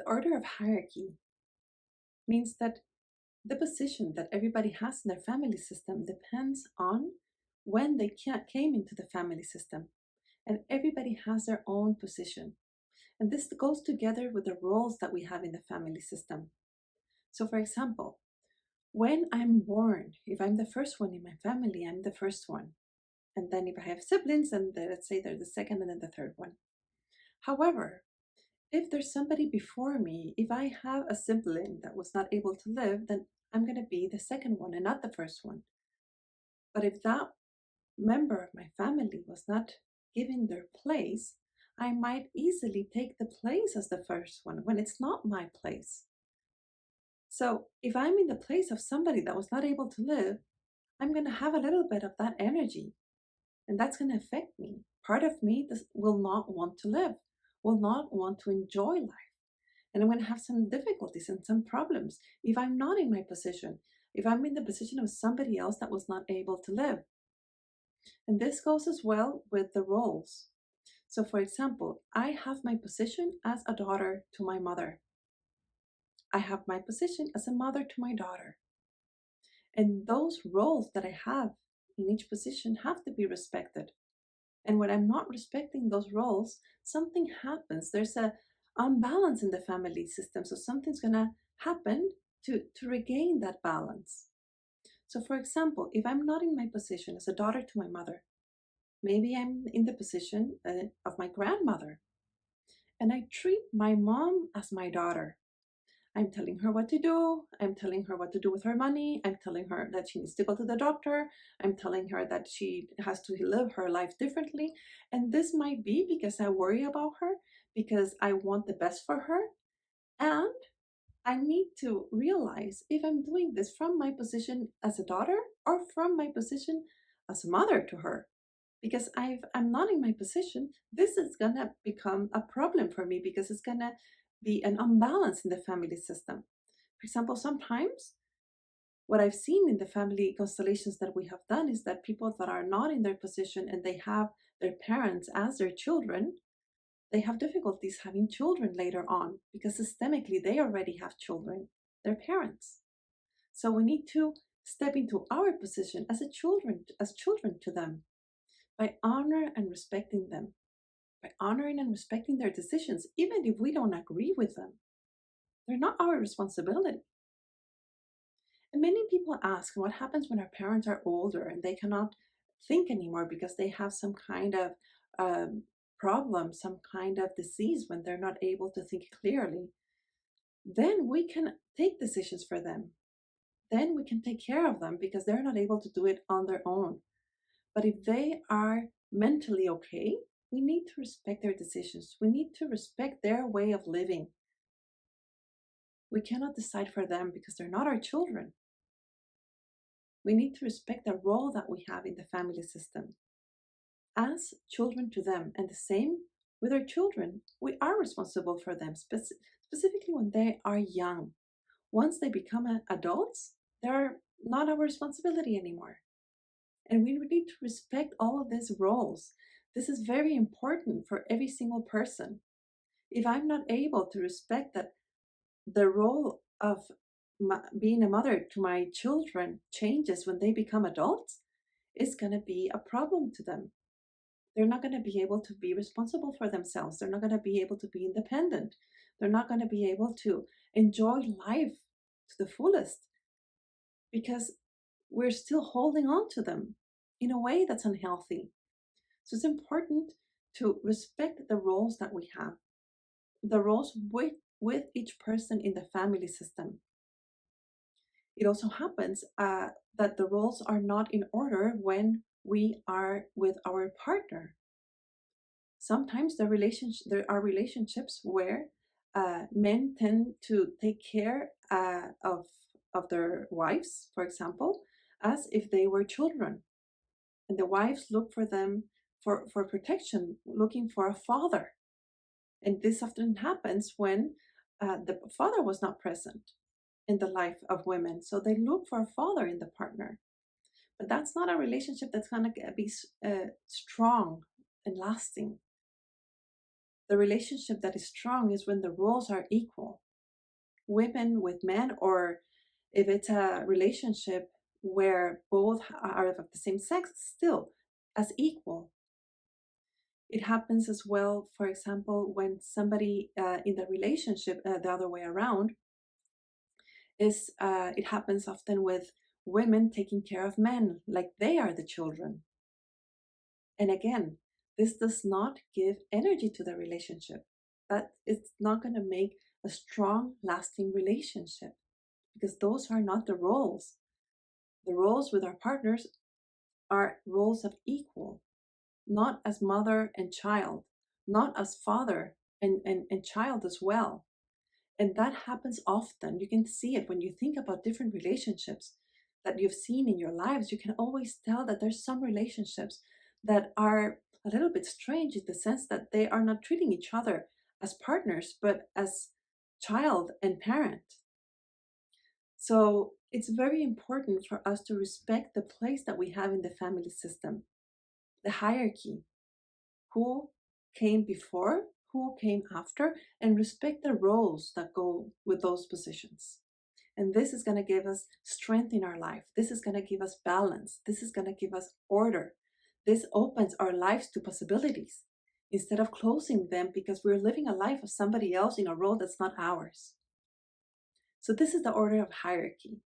order of hierarchy means that the position that everybody has in their family system depends on when they came into the family system. And everybody has their own position. And this goes together with the roles that we have in the family system. So, for example, when I'm born, if I'm the first one in my family, I'm the first one. And then if I have siblings, and let's say they're the second and then the third one. However, if there's somebody before me, if I have a sibling that was not able to live, then I'm going to be the second one and not the first one. But if that member of my family was not given their place, I might easily take the place as the first one when it's not my place. So if I'm in the place of somebody that was not able to live, I'm going to have a little bit of that energy, and that's going to affect me. Part of me will not want to live, will not want to enjoy life. And I'm going to have some difficulties and some problems if I'm not in my position, if I'm in the position of somebody else that was not able to live. And this goes as well with the roles. So, for example, I have my position as a daughter to my mother. I have my position as a mother to my daughter. And those roles that I have in each position have to be respected. And when I'm not respecting those roles, something happens. There's a unbalance in the family system. So something's going to happen to regain that balance. So, for example, if I'm not in my position as a daughter to my mother, maybe I'm in the position of my grandmother, and I treat my mom as my daughter. I'm telling her what to do. I'm telling her what to do with her money. I'm telling her that she needs to go to the doctor. I'm telling her that she has to live her life differently. And this might be because I worry about her, because I want the best for her. And I need to realize if I'm doing this from my position as a daughter or from my position as a mother to her. Because I'm not in my position, this is going to become a problem for me because it's going to be an imbalance in the family system. For example, sometimes what I've seen in the family constellations that we have done is that people that are not in their position and they have their parents as their children, they have difficulties having children later on because systemically they already have children, their parents. So we need to step into our position as children to them by honor and respecting them, by honoring and respecting their decisions, even if we don't agree with them. They're not our responsibility. And many people ask what happens when our parents are older and they cannot think anymore because they have some kind of problem, some kind of disease when they're not able to think clearly. Then we can take decisions for them. Then we can take care of them because they're not able to do it on their own. But if they are mentally okay, we need to respect their decisions. We need to respect their way of living. We cannot decide for them because they're not our children. We need to respect the role that we have in the family system as children to them. And the same with our children. We are responsible for them, specifically when they are young. Once they become adults, they're not our responsibility anymore. And we need to respect all of these roles. This is very important for every single person. If I'm not able to respect that the role of being a mother to my children changes when they become adults, it's going to be a problem to them. They're not going to be able to be responsible for themselves. They're not going to be able to be independent. They're not going to be able to enjoy life to the fullest because we're still holding on to them in a way that's unhealthy. So it's important to respect the roles that we have, the roles with each person in the family system. It also happens that the roles are not in order when we are with our partner. Sometimes there are relationships where men tend to take care of their wives, for example, as if they were children. And the wives look for them for protection, looking for a father. And this often happens when the father was not present in the life of women. So they look for a father in the partner. But that's not a relationship that's going to be strong and lasting. The relationship that is strong is when the roles are equal. Women with men, or if it's a relationship where both are of the same sex, still as equal. It happens as well, for example, when somebody in the relationship, the other way around, is it happens often with women taking care of men like they are the children. And again, this does not give energy to the relationship. That it's not going to make a strong, lasting relationship, because those are not the roles. The roles with our partners are roles of equal, not as mother and child, not as father and child as well. And that happens often. You can see it when you think about different relationships that you've seen in your lives. You can always tell that there's some relationships that are a little bit strange in the sense that they are not treating each other as partners, but as child and parent. So it's very important for us to respect the place that we have in the family system, the hierarchy, who came before, who came after, and respect the roles that go with those positions. And this is going to give us strength in our life. This is going to give us balance. This is going to give us order. This opens our lives to possibilities instead of closing them because we're living a life of somebody else in a role that's not ours. So this is the order of hierarchy.